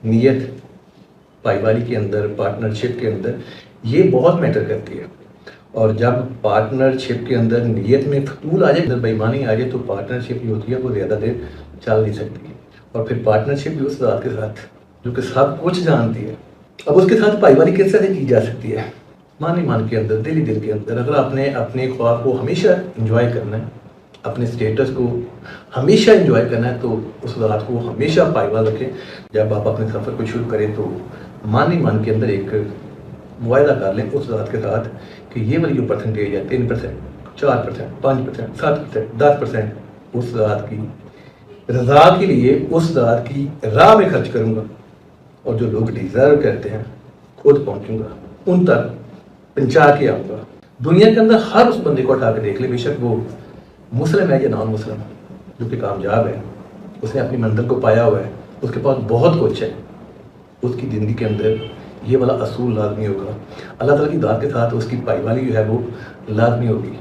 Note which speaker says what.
Speaker 1: نیت پائیواری کے اندر، پارٹنرشپ کے اندر یہ بہت میٹر کرتی ہے. اور جب پارٹنرشپ کے اندر نیت میں فتول آ جائے، اندر بےایمانی آ جائے، تو پارٹنرشپ جو ہوتی ہے وہ زیادہ دیر چل نہیں سکتی. اور پھر پارٹنرشپ بھی اس ذات کے ساتھ جو کہ سب کچھ جانتی ہے. اب اس کے ساتھ پائیواری کس طرح کی جا سکتی ہے؟ مان کے اندر، دل کے اندر. اگر آپ نے اپنے خواب کو ہمیشہ انجوائے کرنا ہے، اپنے سٹیٹس کو ہمیشہ انجوائے کرنا ہے، تو اس ذات کو ہمیشہ پائیوال رکھیں. جب آپ اپنے سفر کو شروع کریں تو مان کے اندر ایک معاہدہ کر لیں اس ذات کے ساتھ کہ یہ والی جو پرسنٹیج ہے 3%، 4%، 5%، 7%، 10% اس ذات کی رضا کے لیے، اس ذات کی راہ میں خرچ کروں گا. اور جو لوگ ڈیزرو کرتے ہیں خود پہنچوں گا، ان تک پہنچا کے آؤں گا. دنیا کے اندر ہر اس بندے کو اٹھا کے دیکھ لے، بے شک وہ مسلم ہے یا نان مسلم، جو کہ کامیاب ہے، اس نے اپنی منزل کو پایا ہوا ہے، اس کے پاس بہت کچھ ہے. اس کی زندگی کے اندر یہ والا اصول لازمی ہوگا. اللہ تعالیٰ کی ذات کے ساتھ اس کی پائیوالی جو ہے وہ لازمی ہوگی.